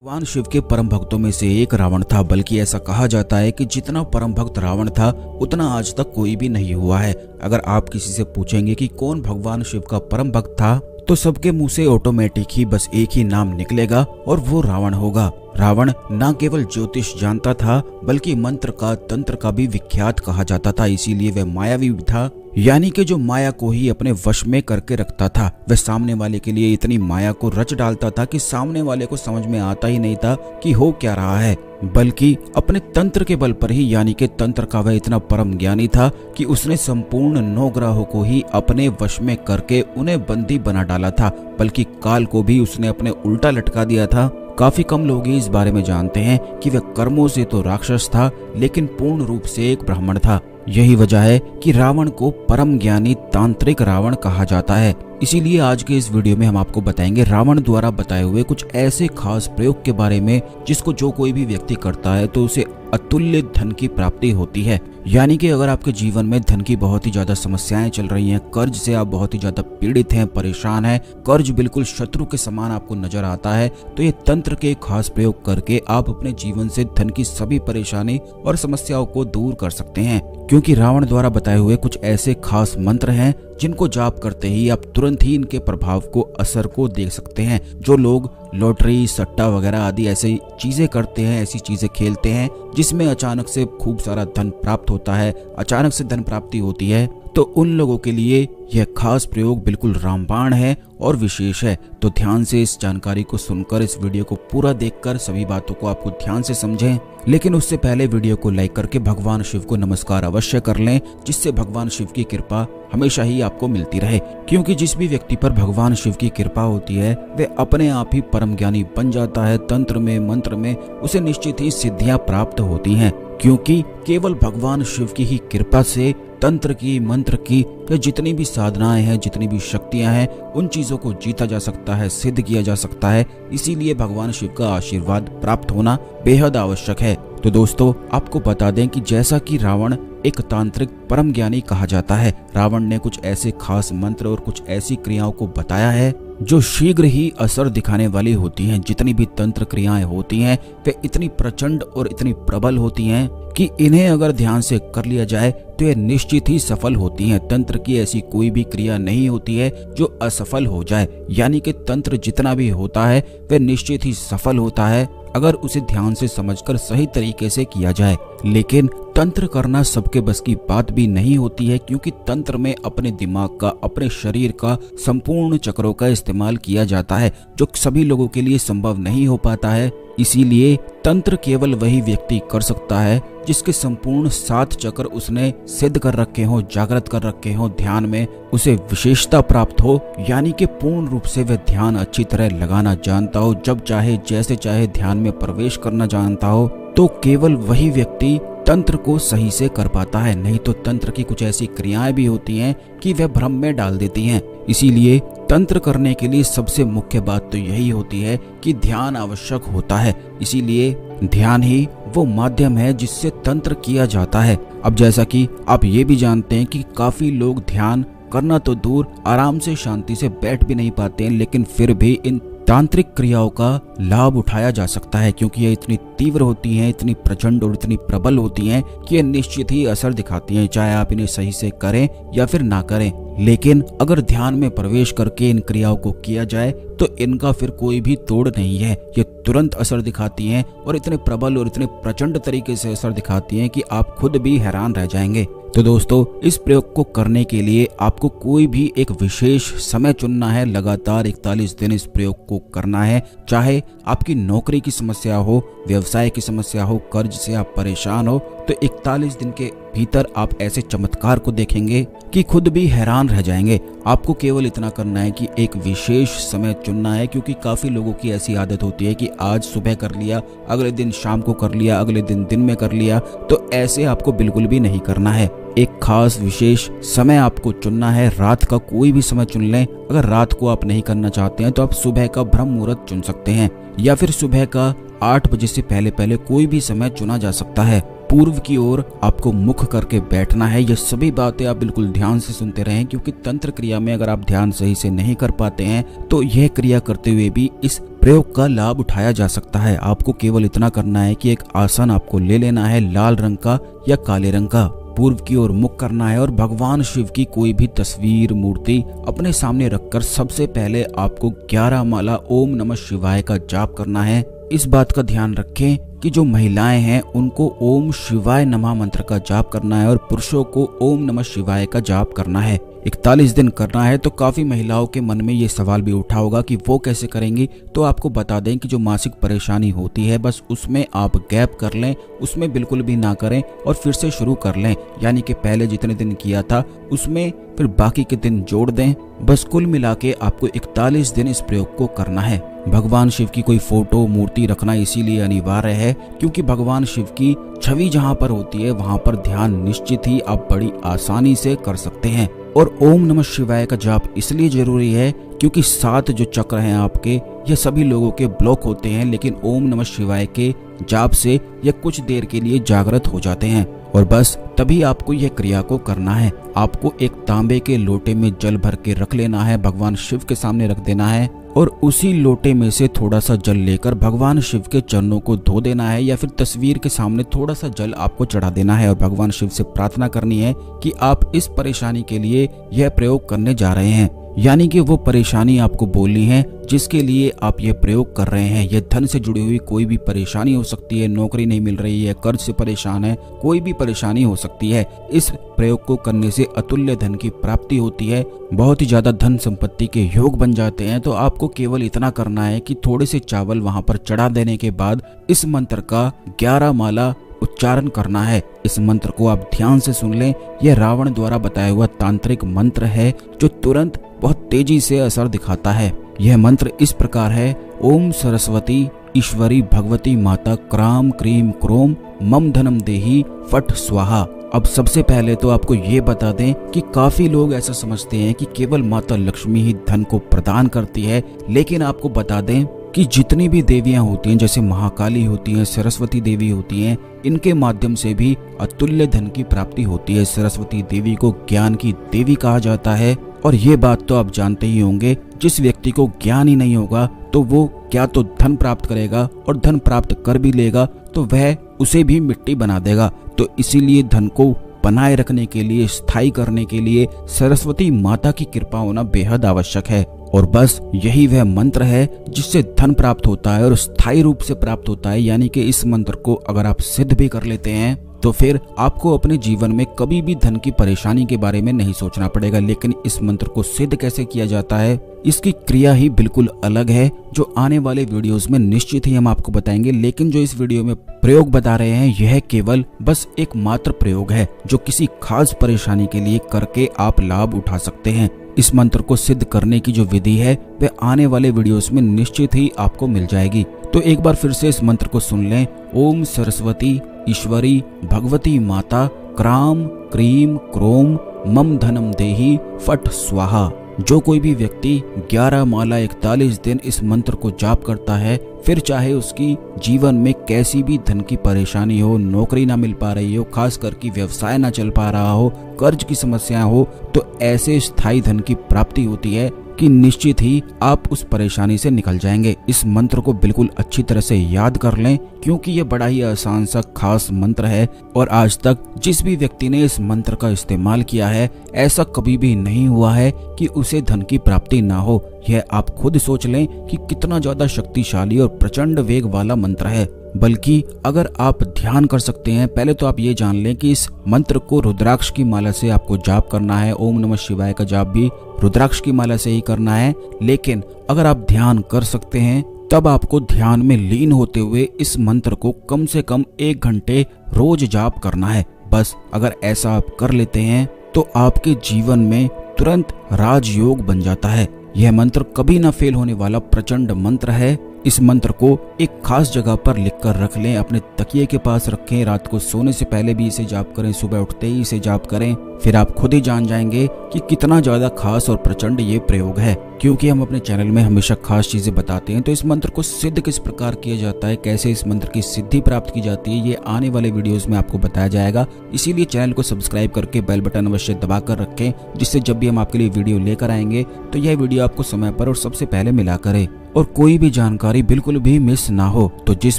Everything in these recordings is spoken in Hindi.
भगवान शिव के परम भक्तों में से एक रावण था। बल्कि ऐसा कहा जाता है कि जितना परम भक्त रावण था उतना आज तक कोई भी नहीं हुआ है। अगर आप किसी से पूछेंगे कि कौन भगवान शिव का परम भक्त था तो सबके मुंह से ऑटोमेटिक ही बस एक ही नाम निकलेगा और वो रावण होगा। रावण न केवल ज्योतिष जानता था बल्कि मंत्र का तंत्र का भी विख्यात कहा जाता था। इसीलिए वह मायावी भी था, यानी कि जो माया को ही अपने वश में करके रखता था। वह सामने वाले के लिए इतनी माया को रच डालता था कि सामने वाले को समझ में आता ही नहीं था कि हो क्या रहा है। बल्कि अपने तंत्र के बल पर ही, यानी कि तंत्र का वह इतना परम ज्ञानी था कि उसने संपूर्ण 9 ग्रहों को ही अपने वश में करके उन्हें बंदी बना डाला था। बल्कि काल को भी उसने अपने उल्टा लटका दिया था। काफी कम लोग इस बारे में जानते हैं कि वह कर्मों से तो राक्षस था लेकिन पूर्ण रूप से एक ब्राह्मण था। यही वजह है कि रावण को परम ज्ञानी तांत्रिक रावण कहा जाता है। इसीलिए आज के इस वीडियो में हम आपको बताएंगे रावण द्वारा बताए हुए कुछ ऐसे खास प्रयोग के बारे में जिसको जो कोई भी व्यक्ति करता है तो उसे अतुल्य धन की प्राप्ति होती है। यानी कि अगर आपके जीवन में धन की बहुत ही ज्यादा समस्याएं चल रही हैं, कर्ज से आप बहुत ही ज्यादा पीड़ित हैं, परेशान हैं, कर्ज बिल्कुल शत्रु के समान आपको नजर आता है, तो ये तंत्र के खास प्रयोग करके आप अपने जीवन से धन की सभी परेशानी और समस्याओं को दूर कर सकते हैं। क्योंकि रावण द्वारा बताए हुए कुछ ऐसे खास मंत्र हैं जिनको जाप करते ही आप तुरंत ही इनके प्रभाव को, असर को देख सकते हैं। जो लोग लॉटरी, सट्टा वगैरह आदि ऐसी चीजें करते हैं, ऐसी चीजें खेलते हैं जिसमें अचानक से खूब सारा धन प्राप्त होता है, अचानक से धन प्राप्ति होती है, तो उन लोगों के लिए यह खास प्रयोग बिल्कुल रामबाण है और विशेष है। तो ध्यान से इस जानकारी को सुनकर, इस वीडियो को पूरा देखकर सभी बातों को आपको ध्यान से समझें। लेकिन उससे पहले वीडियो को लाइक करके भगवान शिव को नमस्कार अवश्य कर लें, जिससे भगवान शिव की कृपा हमेशा ही आपको मिलती रहे। क्योंकि जिस भी व्यक्ति पर भगवान शिव की कृपा होती है वह अपने आप ही परम ज्ञानी बन जाता है। तंत्र में, मंत्र में उसे निश्चित ही सिद्धियां प्राप्त होती हैं। क्योंकि केवल भगवान शिव की ही कृपा से तंत्र की, मंत्र की या जितनी भी साधनाएं हैं, जितनी भी शक्तियां हैं, उन चीजों को जीता जा सकता है, सिद्ध किया जा सकता है। इसीलिए भगवान शिव का आशीर्वाद प्राप्त होना बेहद आवश्यक है। तो दोस्तों, आपको बता दें कि जैसा कि रावण एक तांत्रिक परम ज्ञानी कहा जाता है, रावण ने कुछ ऐसे खास मंत्र और कुछ ऐसी क्रियाओं को बताया है जो शीघ्र ही असर दिखाने वाली होती हैं। जितनी भी तंत्र क्रियाएं होती हैं वे इतनी प्रचंड और इतनी प्रबल होती हैं कि इन्हें अगर ध्यान से कर लिया जाए तो ये निश्चित ही सफल होती हैं। तंत्र की ऐसी कोई भी क्रिया नहीं होती है जो असफल हो जाए। यानी कि तंत्र जितना भी होता है वह निश्चित ही सफल होता है अगर उसे ध्यान से समझकर सही तरीके से किया जाए। लेकिन तंत्र करना सबके बस की बात भी नहीं होती है, क्योंकि तंत्र में अपने दिमाग का, अपने शरीर का, संपूर्ण चक्रों का इस्तेमाल किया जाता है जो सभी लोगों के लिए संभव नहीं हो पाता है। इसीलिए तंत्र केवल वही व्यक्ति कर सकता है जिसके संपूर्ण 7 चक्र उसने सिद्ध कर रखे हो, जागृत कर रखे हो, ध्यान में उसे विशेषता प्राप्त हो। यानी कि पूर्ण रूप से वह ध्यान अच्छी तरह लगाना जानता हो, जब चाहे जैसे चाहे ध्यान में प्रवेश करना जानता हो, तो केवल वही व्यक्ति तंत्र को सही से कर पाता है। नहीं तो तंत्र की कुछ ऐसी क्रियाएं भी होती हैं कि वह भ्रम में डाल देती हैं। इसीलिए तंत्र करने के लिए सबसे मुख्य बात तो यही होती है कि ध्यान आवश्यक होता है। इसीलिए ध्यान ही वो माध्यम है जिससे तंत्र किया जाता है। अब जैसा कि आप ये भी जानते हैं कि काफी लोग ध्यान करना तो दूर, आराम से शांति से बैठ भी नहीं पाते हैं, लेकिन फिर भी इन तांत्रिक क्रियाओं का लाभ उठाया जा सकता है। क्योंकि ये इतनी तीव्र होती हैं, इतनी प्रचंड और इतनी प्रबल होती हैं कि ये निश्चित ही असर दिखाती हैं, चाहे आप इन्हें सही से करें या फिर ना करें। लेकिन अगर ध्यान में प्रवेश करके इन क्रियाओं को किया जाए तो इनका फिर कोई भी तोड़ नहीं है। ये तुरंत असर दिखाती हैं और इतने प्रबल और इतने प्रचंड तरीके से असर दिखाती हैं कि आप खुद भी हैरान रह जाएंगे। तो दोस्तों, इस प्रयोग को करने के लिए आपको कोई भी एक विशेष समय चुनना है। लगातार 41 दिन इस प्रयोग को करना है। चाहे आपकी नौकरी की समस्या हो, व्यवसाय की समस्या हो, कर्ज से आप परेशान हो, तो 41 दिन के भीतर आप ऐसे चमत्कार को देखेंगे कि खुद भी हैरान रह जाएंगे। आपको केवल इतना करना है कि एक विशेष समय चुनना है। क्योंकि काफी लोगों की ऐसी आदत होती है कि आज सुबह कर लिया, अगले दिन शाम को कर लिया, अगले दिन दिन में कर लिया। तो ऐसे आपको बिल्कुल भी नहीं करना है। एक खास विशेष समय आपको चुनना है। रात का कोई भी समय चुन लें। अगर रात को आप नहीं करना चाहते हैं तो आप सुबह का ब्रह्म मुहूर्त चुन सकते हैं, या फिर सुबह का 8 बजे से पहले पहले कोई भी समय चुना जा सकता है। पूर्व की ओर आपको मुख करके बैठना है। ये सभी बातें आप बिल्कुल ध्यान से सुनते रहें, क्योंकि तंत्र क्रिया में अगर आप ध्यान सही से नहीं कर पाते हैं तो यह क्रिया करते हुए भी इस प्रयोग का लाभ उठाया जा सकता है। आपको केवल इतना करना है कि एक आसन आपको ले लेना है, लाल रंग का या काले रंग का, पूर्व की ओर मुख करना है और भगवान शिव की कोई भी तस्वीर मूर्ति अपने सामने रखकर सबसे पहले आपको 11 माला ओम नमः शिवाय का जाप करना है। इस बात का ध्यान रखें कि जो महिलाएं हैं उनको ओम शिवाय नमः मंत्र का जाप करना है और पुरुषों को ओम नमः शिवाय का जाप करना है। 41 दिन करना है। तो काफी महिलाओं के मन में ये सवाल भी उठा होगा कि वो कैसे करेंगी। तो आपको बता दें कि जो मासिक परेशानी होती है बस उसमें आप गैप कर लें, उसमें बिल्कुल भी ना करें और फिर से शुरू कर लें। यानी कि पहले जितने दिन किया था उसमें फिर बाकी के दिन जोड़ दें। बस कुल मिला के आपको 41 दिन इस प्रयोग को करना है। भगवान शिव की कोई फोटो मूर्ति रखना इसीलिए अनिवार्य है क्योंकि भगवान शिव की छवि जहाँ पर होती है वहाँ पर ध्यान निश्चित ही आप बड़ी आसानी से कर सकते हैं। और ओम नमः शिवाय का जाप इसलिए जरूरी है क्योंकि 7 जो चक्र हैं आपके, ये सभी लोगों के ब्लॉक होते हैं, लेकिन ओम नमः शिवाय के जाप से ये कुछ देर के लिए जागृत हो जाते हैं। और बस तभी आपको यह क्रिया को करना है। आपको एक तांबे के लोटे में जल भर के रख लेना है, भगवान शिव के सामने रख देना है और उसी लोटे में से थोड़ा सा जल लेकर भगवान शिव के चरणों को धो देना है या फिर तस्वीर के सामने थोड़ा सा जल आपको चढ़ा देना है और भगवान शिव से प्रार्थना करनी है कि आप इस परेशानी के लिए यह प्रयोग करने जा रहे हैं। यानी कि वो परेशानी आपको बोलनी है जिसके लिए आप ये प्रयोग कर रहे हैं। ये धन से जुड़ी हुई कोई भी परेशानी हो सकती है, नौकरी नहीं मिल रही है, कर्ज से परेशान है, कोई भी परेशानी हो सकती है। इस प्रयोग को करने से अतुल्य धन की प्राप्ति होती है, बहुत ही ज्यादा धन संपत्ति के योग बन जाते हैं। तो आपको केवल इतना करना है कि थोड़े से चावल वहां पर चढ़ा देने के बाद इस मंत्र का 11 माला उच्चारण करना है। इस मंत्र को आप ध्यान से सुन लें। यह रावण द्वारा बताया हुआ तांत्रिक मंत्र है जो तुरंत बहुत तेजी से असर दिखाता है। यह मंत्र इस प्रकार है, ओम सरस्वती ईश्वरी भगवती माता क्राम क्रीम क्रोम मम धनम देही फट स्वाहा। अब सबसे पहले तो आपको ये बता दें कि काफी लोग ऐसा समझते हैं कि केवल माता लक्ष्मी ही धन को प्रदान करती है, लेकिन आपको बता दें कि जितनी भी देवियां होती हैं, जैसे महाकाली होती हैं, सरस्वती देवी होती हैं, इनके माध्यम से भी अतुल्य धन की प्राप्ति होती है। सरस्वती देवी को ज्ञान की देवी कहा जाता है और ये बात तो आप जानते ही होंगे, जिस व्यक्ति को ज्ञान ही नहीं होगा तो वो क्या तो धन प्राप्त करेगा और धन प्राप्त कर भी लेगा तो वह उसे भी मिट्टी बना देगा। तो इसीलिए धन को बनाए रखने के लिए, स्थायी करने के लिए सरस्वती माता की कृपा होना बेहद आवश्यक है। और बस यही वह मंत्र है जिससे धन प्राप्त होता है और स्थायी रूप से प्राप्त होता है। यानी कि इस मंत्र को अगर आप सिद्ध भी कर लेते हैं तो फिर आपको अपने जीवन में कभी भी धन की परेशानी के बारे में नहीं सोचना पड़ेगा। लेकिन इस मंत्र को सिद्ध कैसे किया जाता है, इसकी क्रिया ही बिल्कुल अलग है, जो आने वाले वीडियोस में निश्चित ही हम आपको बताएंगे। लेकिन जो इस वीडियो में प्रयोग बता रहे हैं यह केवल बस एक मात्र प्रयोग है जो किसी खास परेशानी के लिए करके आप लाभ उठा सकते हैं। इस मंत्र को सिद्ध करने की जो विधि है वह आने वाले वीडियोस में निश्चित ही आपको मिल जाएगी। तो एक बार फिर से इस मंत्र को सुन लें, ओम सरस्वती ईश्वरी भगवती माता क्राम क्रीम क्रोम मम धनम देही फट स्वाहा। जो कोई भी व्यक्ति 11 माला 41 दिन इस मंत्र को जाप करता है, फिर चाहे उसकी जीवन में कैसी भी धन की परेशानी हो, नौकरी ना मिल पा रही हो, खास करके व्यवसाय ना चल पा रहा हो, कर्ज की समस्या हो, तो ऐसे स्थायी धन की प्राप्ति होती है कि निश्चित ही आप उस परेशानी से निकल जाएंगे। इस मंत्र को बिल्कुल अच्छी तरह से याद कर लें क्योंकि ये बड़ा ही आसान सा खास मंत्र है और आज तक जिस भी व्यक्ति ने इस मंत्र का इस्तेमाल किया है ऐसा कभी भी नहीं हुआ है कि उसे धन की प्राप्ति ना हो। यह आप खुद सोच लें कि कितना ज्यादा शक्तिशाली और प्रचंड वेग वाला मंत्र है। बल्कि अगर आप ध्यान कर सकते हैं, पहले तो आप ये जान लें कि इस मंत्र को रुद्राक्ष की माला से आपको जाप करना है। ओम नमः शिवाय का जाप भी रुद्राक्ष की माला से ही करना है। लेकिन अगर आप ध्यान कर सकते हैं तब आपको ध्यान में लीन होते हुए इस मंत्र को कम से कम 1 घंटे रोज जाप करना है। बस अगर ऐसा आप कर लेते हैं तो आपके जीवन में तुरंत राजयोग बन जाता है। यह मंत्र कभी ना फेल होने वाला प्रचंड मंत्र है। इस मंत्र को एक खास जगह पर लिखकर रख लें, अपने तकिए के पास रखें, रात को सोने से पहले भी इसे जाप करें, सुबह उठते ही इसे जाप करें। फिर आप खुद ही जान जाएंगे कि कितना ज्यादा खास और प्रचंड ये प्रयोग है। क्योंकि हम अपने चैनल में हमेशा खास चीजें बताते हैं। तो इस मंत्र को सिद्ध किस प्रकार किया जाता है, कैसे इस मंत्र की सिद्धि प्राप्त की जाती है, ये आने वाले वीडियोस में आपको बताया जाएगा। इसीलिए चैनल को सब्सक्राइब करके बेल बटन अवश्य दबा कर रखें, जिससे जब भी हम आपके लिए वीडियो लेकर आएंगे तो यह वीडियो आपको समय पर और सबसे पहले मिला करे और कोई भी जानकारी बिल्कुल भी मिस ना हो। तो जिस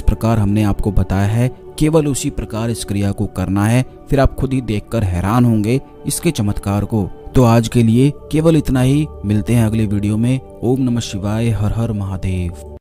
प्रकार हमने आपको बताया है, केवल उसी प्रकार इस क्रिया को करना है, फिर आप खुद ही देखकर हैरान होंगे इसके चमत्कार को। तो आज के लिए केवल इतना ही, मिलते हैं अगले वीडियो में। ओम नमः शिवाय, हर हर महादेव।